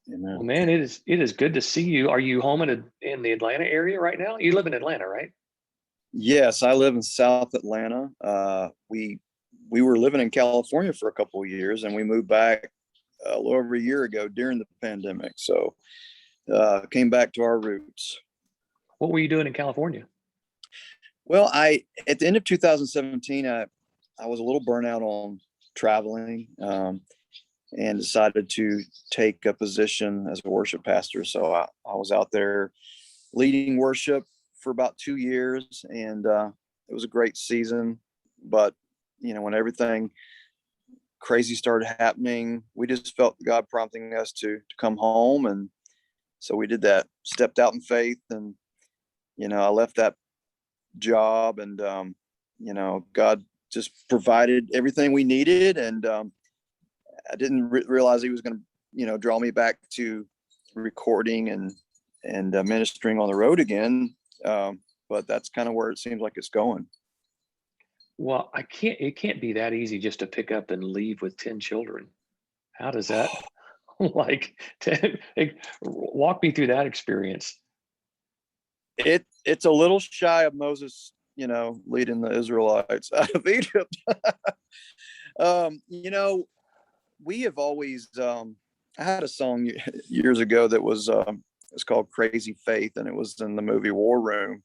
Well, Amen. man, it is good to see you. Are you home in the Atlanta area right now? You live in Atlanta, right? Yes, I live in South Atlanta. We were living in California for a couple of years, and we moved back a little over a year ago during the pandemic. So came back to our roots. What were you doing in California? Well, I at the end of 2017, I was a little burnout on traveling, and decided to take a position as a worship pastor. So I was out there leading worship for about 2 years, and it was a great season. But when everything crazy started happening, we just felt God prompting us to come home, and so we did that. Stepped out in faith, and I left that job, and God just provided everything we needed, and I didn't realize He was going to draw me back to recording and ministering on the road again. But that's kind of where it seems like it's going. Well, it can't be that easy just to pick up and leave with 10 children. How does that like walk me through that experience? It's a little shy of Moses, leading the Israelites out of Egypt. um, you know, we have always I had a song years ago that was it's called Crazy Faith, and it was in the movie War Room.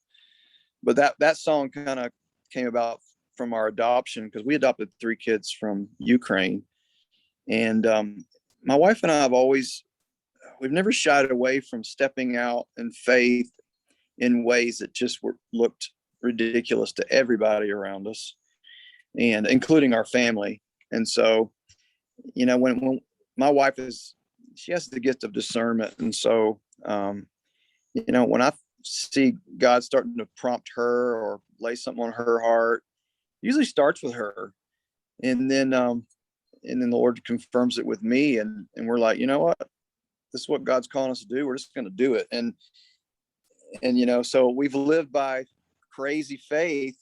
But that song kind of came about from our adoption, because we adopted 3 kids from Ukraine. And my wife and I we've never shied away from stepping out in faith in ways that just looked ridiculous to everybody around us, and including our family. And so, when my wife she has the gift of discernment. And so, when I see God starting to prompt her or lay something on her heart, usually starts with her. And then the Lord confirms it with me. And we're like, you know what? This is what God's calling us to do. We're just going to do it. And so we've lived by crazy faith,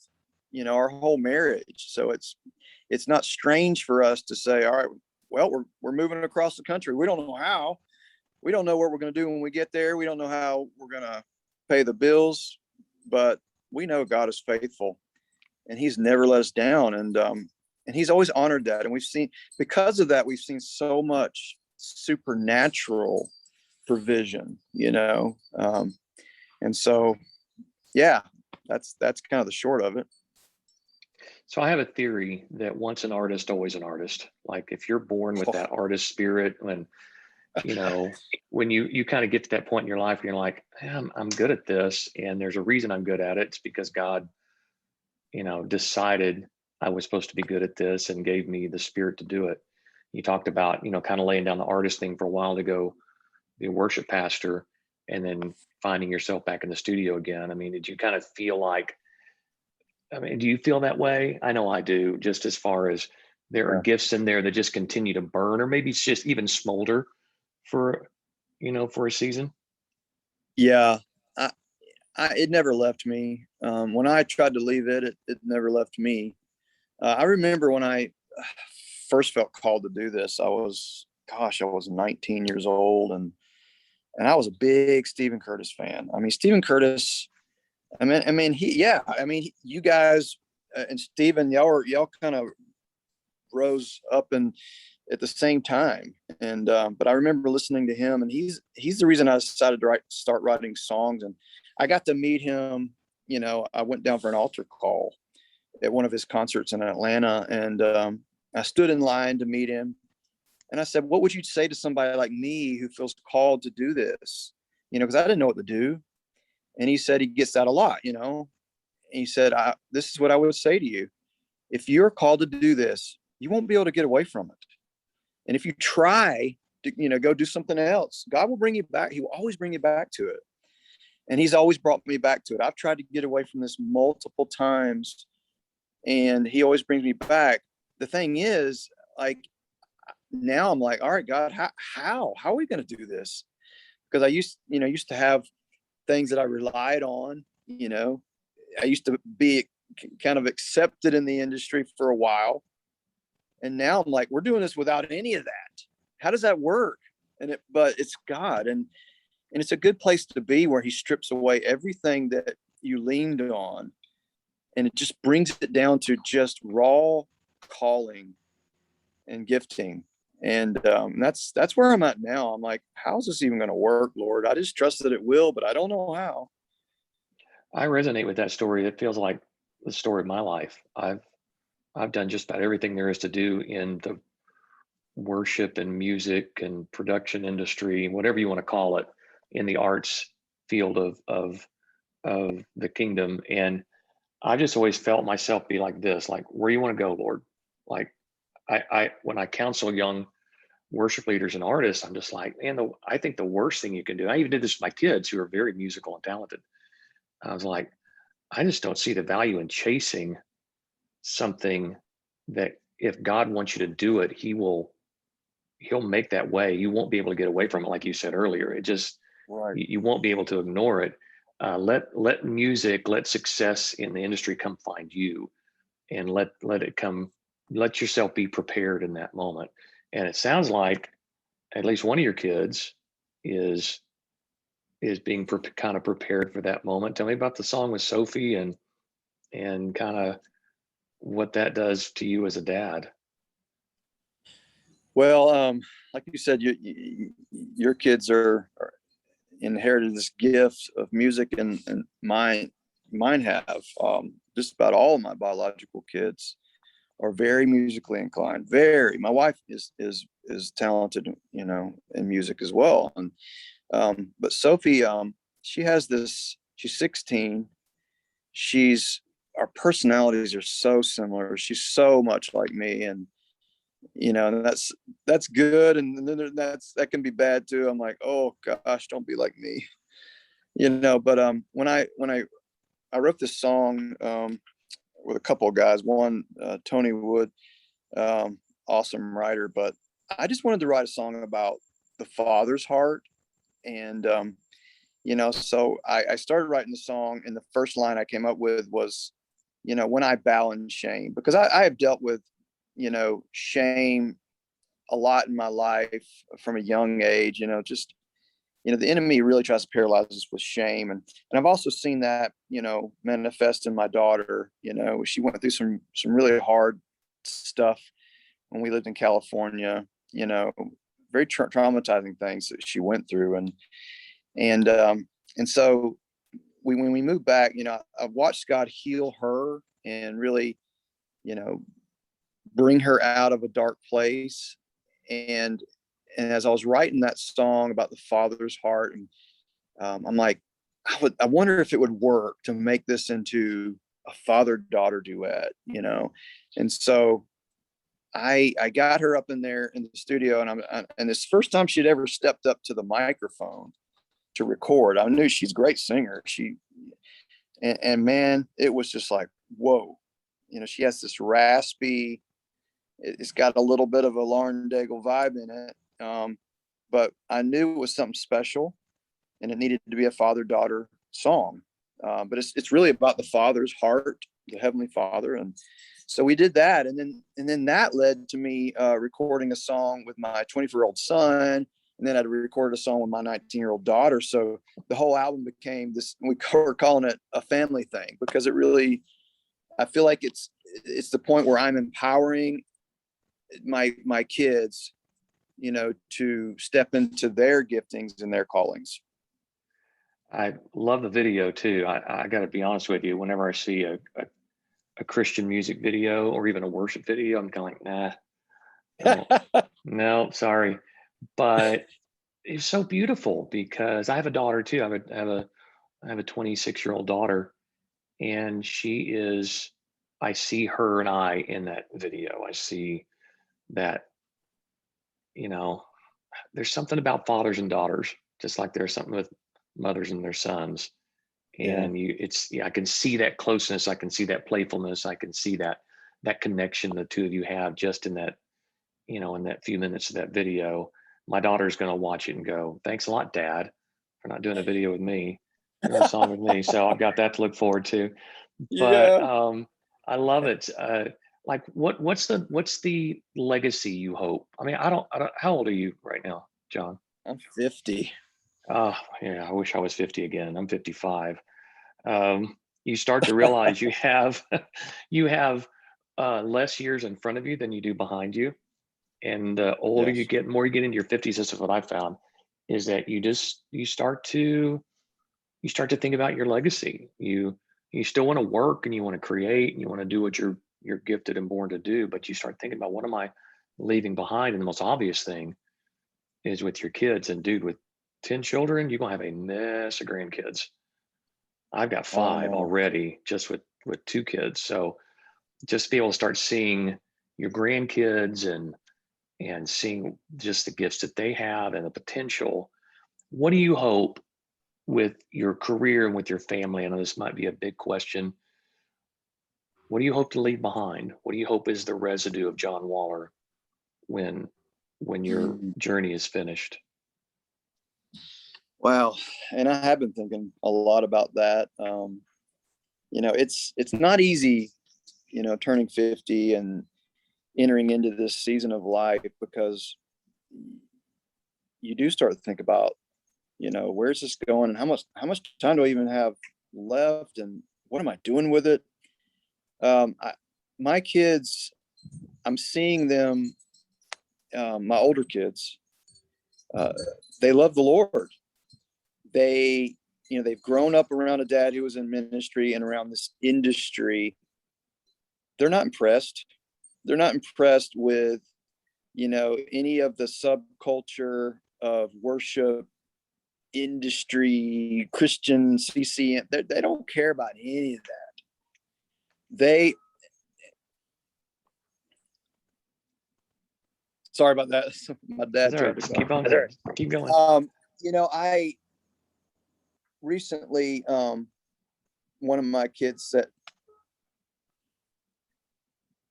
our whole marriage. So it's not strange for us to say, all right, well, we're moving across the country. We don't know how. We don't know what we're going to do when we get there. We don't know how we're going to pay the bills, but we know God is faithful, and He's never let us down. And He's always honored that. And because of that, we've seen so much supernatural provision, and so, yeah, that's kind of the short of it. So I have a theory that once an artist, always an artist. Like if you're born with that artist spirit, when you kind of get to that point in your life, you're like, I'm good at this, and there's a reason I'm good at it. It's because God, decided I was supposed to be good at this and gave me the spirit to do it. You talked about, kind of laying down the artist thing for a while to go be a worship pastor, and then finding yourself back in the studio again. I mean, did you kind of feel like, do you feel that way? I know I do, just as far as there are Yeah. gifts in there that just continue to burn, or maybe it's just even smolder for, for a season. Yeah. It never left me. When I tried to leave it never left me. I remember when I first felt called to do this, I was 19 years old, and I was a big Stephen Curtis fan. I mean, Stephen Curtis, you guys and Stephen, y'all kind of rose up and at the same time. And but I remember listening to him, and he's the reason I decided to start writing songs. And I got to meet him. I went down for an altar call at one of his concerts in Atlanta, and I stood in line to meet him. And I said, "What would you say to somebody like me who feels called to do this?" Because I didn't know what to do. And he said he gets that a lot. And he said, "This is what I would say to you: if you're called to do this, you won't be able to get away from it. And if you try to, go do something else, God will bring you back. He will always bring you back to it." And He's always brought me back to it. I've tried to get away from this multiple times, and He always brings me back. The thing is, like, now I'm like, all right, God, how are we going to do this? Because I used to have things that I relied on. I used to be kind of accepted in the industry for a while. And now I'm like, we're doing this without any of that. How does that work? but it's God, and it's a good place to be, where he strips away everything that you leaned on, and it just brings it down to just raw calling and gifting. And that's where I'm at now. I'm like, how's this even going to work, Lord? I just trust that it will, but I don't know how. I resonate with that story. It feels like the story of my life. I've done just about everything there is to do in the worship and music and production industry, whatever you want to call it, in the arts field of the kingdom. And I just always felt myself be like this, like, where you want to go, Lord? Like, I when I counsel young worship leaders and artists, I'm just like, man, I think the worst thing you can do. I even did this with my kids who are very musical and talented. I was like, I just don't see the value in chasing something that if God wants you to do it, he'll make that way. You won't be able to get away from it, like you said earlier. It just Right. you won't be able to ignore it. Let music, let success in the industry come find you, and let it come. Let yourself be prepared in that moment. And it sounds like at least one of your kids is being kind of prepared for that moment. Tell me about the song with Sophie and kind of what that does to you as a dad. Well, like you said, your kids are inherited this gift of music, and mine have. Just about all of my biological kids are very musically inclined. Very. My wife is talented, in music as well. And but Sophie, she has this. She's 16. She's Our personalities are so similar. She's so much like me, and that's good, and then that can be bad too. I'm like, oh gosh, don't be like me. But when I wrote this song with a couple of guys. One, Tony Wood, awesome writer, but I just wanted to write a song about the father's heart. And so I started writing the song, and the first line I came up with was, when I bow in shame, because I have dealt with shame a lot in my life from a young age. Just the enemy really tries to paralyze us with shame, and I've also seen that manifest in my daughter. She went through some really hard stuff when we lived in California. Very traumatizing things that she went through, and so when we moved back, I've watched God heal her and really bring her out of a dark place. And as I was writing that song about the father's heart, and I'm like, I wonder if it would work to make this into a father-daughter duet, And so I got her up in there in the studio, and this first time she'd ever stepped up to the microphone to record. I knew she's a great singer. And man, it was just like, whoa, she has this raspy. It's got a little bit of a Lauren Daigle vibe in it. But I knew it was something special, and it needed to be a father-daughter song. But it's really about the father's heart, the Heavenly Father. And so we did that. And then that led to me recording a song with my 24-year-old son. And then I recorded a song with my 19-year-old daughter. So the whole album became this, we're calling it a family thing, because it really, I feel like it's the point where I'm empowering my kids to step into their giftings and their callings. I love the video too. I got to be honest with you. Whenever I see a Christian music video or even a worship video, I'm kind of like, nah, no, sorry. But it's so beautiful because I have a daughter too. I have a 26-year-old daughter, and I see her and I in that video. I see that, there's something about fathers and daughters, just like there's something with mothers and their sons. Yeah. And I can see that closeness. I can see that playfulness. I can see that connection the two of you have just in that, in that few minutes of that video. My daughter's going to watch it and go, thanks a lot, Dad, for not doing a video with me, doing a song with me. So I've got that to look forward to. But Yeah. I love it. Like what's the legacy you hope? I mean, I don't how old are you right now, John? I'm 50. Oh, yeah, I wish I was 50 again. I'm 55. You start to realize you have you have less years in front of you than you do behind you. And the older you Yes. get, more you get into your 50s, this is what I found, is that you start to think about your legacy. You still want to work and you want to create and you want to do what you're gifted and born to do, but you start thinking about, what am I leaving behind? And the most obvious thing is with your kids. And dude, with 10 children, you're gonna have a mess of grandkids. I've got Oh 5 no. already just with 2 kids. So just be able to start seeing your grandkids and seeing just the gifts that they have and the potential. What do you hope with your career and with your family? I know this might be a big question. What do you hope to leave behind? What do you hope is the residue of John Waller when your Mm. journey is finished? Wow. And I have been thinking a lot about that. It's not easy, turning 50 and entering into this season of life, because you do start to think about, where's this going, and how much time do I even have left, and what am I doing with it? My kids, I'm seeing them, my older kids, uh, they love the Lord. They've grown up around a dad who was in ministry and around this industry. They're not impressed. They're not impressed with, any of the subculture of worship, industry, Christian CCM. They don't care about any of that. They, sorry about that. My That's dad all right. tried to Keep call. on. Keep going. I recently, one of my kids said,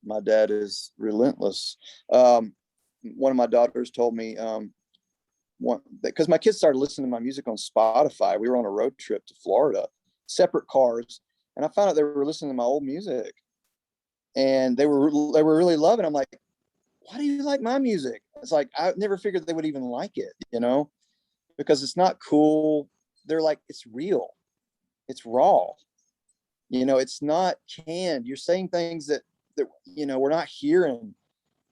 my dad is relentless. One of my daughters told me, because my kids started listening to my music on Spotify. We were on a road trip to Florida, separate cars, and I found out they were listening to my old music, and they were really loving it. I'm like, why do you like my music? It's like, I never figured they would even like it, because it's not cool. They're like, it's real, it's raw, it's not canned. You're saying things that we're not hearing,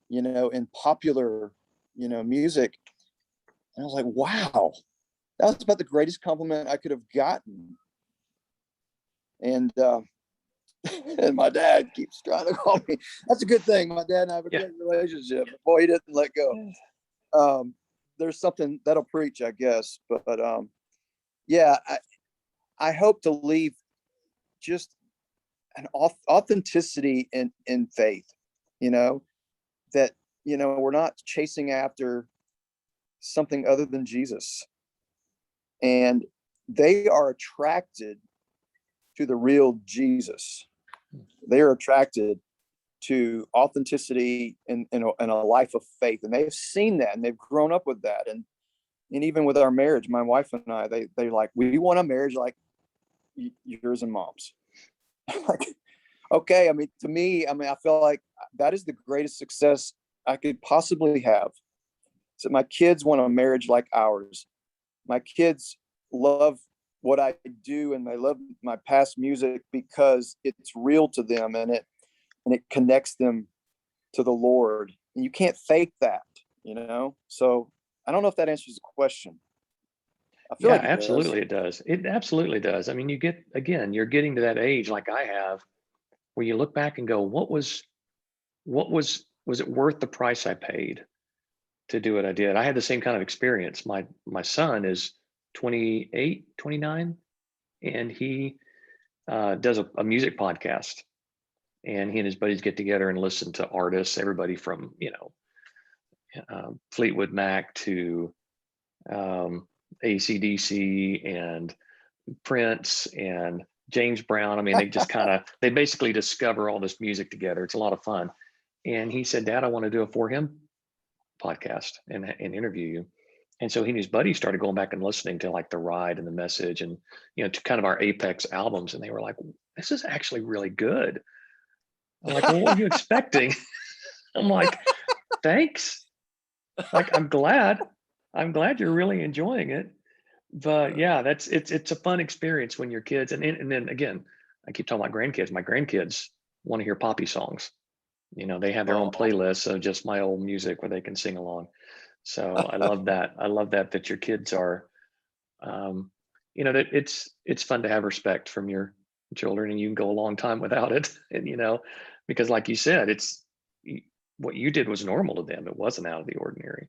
in popular, music. And I was like, wow, that was about the greatest compliment I could have gotten. And and my dad keeps trying to call me. That's a good thing. My dad and I have a Yeah. great relationship. Boy, he didn't let go. There's something that'll preach, I guess. But yeah, I hope to leave just an authenticity in faith, that, we're not chasing after something other than Jesus. And they are attracted to the real Jesus. They are attracted to authenticity in a life of faith. And they've seen that and they've grown up with that. And even with our marriage, my wife and I, they like, we want a marriage like yours and mom's. Like, okay. I mean, to me, I feel like that is the greatest success I could possibly have. So my kids want a marriage like ours. My kids love what I do and they love my past music because it's real to them, and it connects them to the Lord. And you can't fake that, So I don't know if that answers the question. I feel Yeah, like it does. absolutely it does. It absolutely does. I mean, you're getting to that age like I have, where you look back and go, was it worth the price I paid to do what I did? I had the same kind of experience. My son is 28, 29, and he does a music podcast, and he and his buddies get together and listen to artists, everybody from, Fleetwood Mac to AC/DC and Prince and James Brown. I mean, they basically discover all this music together. It's a lot of fun. And he said, Dad, I want to do a For Him podcast and interview you. And so he and his buddies started going back and listening to like The Ride and The Message and, to kind of our apex albums. And they were like, this is actually really good. I'm like, well, what were you expecting? I'm like, thanks. Like, I'm glad. I'm glad you're really enjoying it. But yeah, it's a fun experience when your kids and then again, I keep talking about grandkids. My grandkids want to hear poppy songs. They have their own Oh, playlists of just my old music where they can sing along. So I love that. I love that your kids are, um, that it's fun to have respect from your children, and you can go a long time without it. And because like you said, what you did was normal to them. It wasn't out of the ordinary.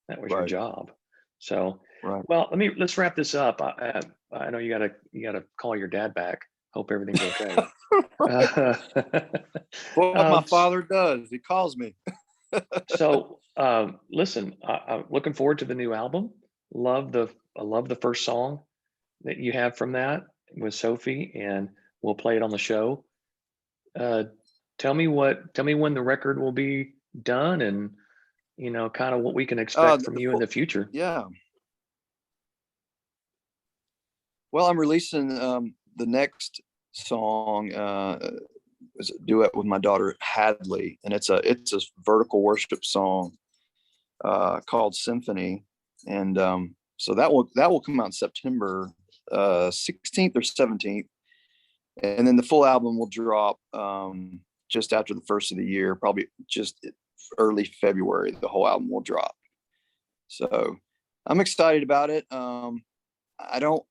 That was your right, job. So, right. well, let's wrap this up. I know you gotta call your dad back. Hope everything's okay. Uh, What my um, father does, he calls me. so, listen, I'm looking forward to the new album. Love the I love the first song that you have from that with Sophie, and we'll play it on the show. Uh, tell me when the record will be done, and kind of what we can expect from The you in the future. yeah. Well, I'm releasing the next song is a duet with my daughter Hadley, and it's a vertical worship song called Symphony, and so that will come out in September 16th or 17th, and then the full album will drop just after the first of the year, probably just early February. The whole album will drop. So I'm excited about it. I don't.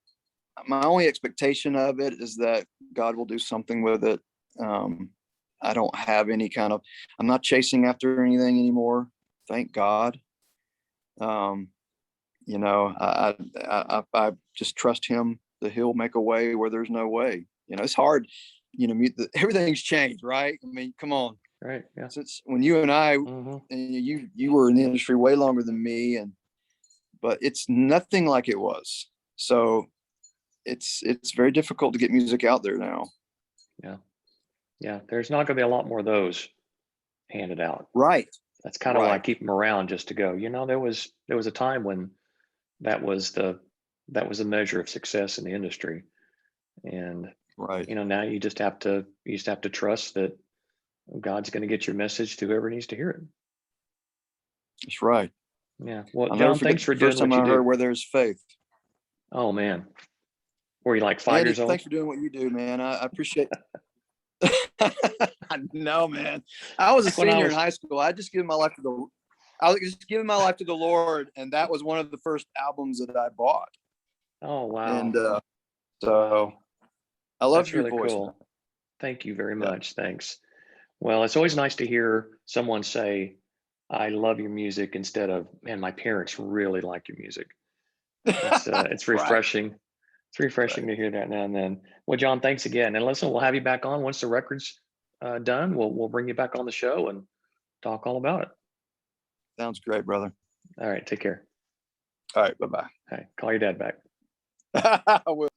My only expectation of it is that God will do something with it. I don't have any kind of. I'm not chasing after anything anymore. Thank God. Um, I just trust Him that He'll make a way where there's no way. It's hard. Everything's changed, right? I mean, come on. Right? Yeah. Since when you and I, Hmm. and you were in the industry way longer than me, but it's nothing like it was. So it's very difficult to get music out there now. Yeah. Yeah. There's not going to be a lot more of those handed out. Right. That's kind of why I Right. keep them around, just to go. There was a time when that was the that was a measure of success in the industry, and Right. now you just have to trust that God's going to get your message to whoever needs to hear it. That's right. Yeah. Well, I'll never John, forget thanks the for first doing time what you I heard do. Where There's Faith. Oh man, were you like 5 years Andy, old? thanks for doing what you do, man. I appreciate. I know, man. I was a Back when I senior in was. high school. I was just giving my life to the Lord, and that was one of the first albums that I bought. Oh And wow, so wow, I love that's your really voice, man. cool. Thank you very Yeah. much. Thanks. Well, it's always nice to hear someone say, "I love your music," instead of, "Man, my parents really like your music." It's Right. refreshing. It's refreshing Right. to hear that now and then. Well, John, thanks again. And listen, we'll have you back on once the record's done. We'll bring you back on the show and talk all about it. Sounds great, brother. All right, take care. All right. Bye All right, call your dad back. bye. I will.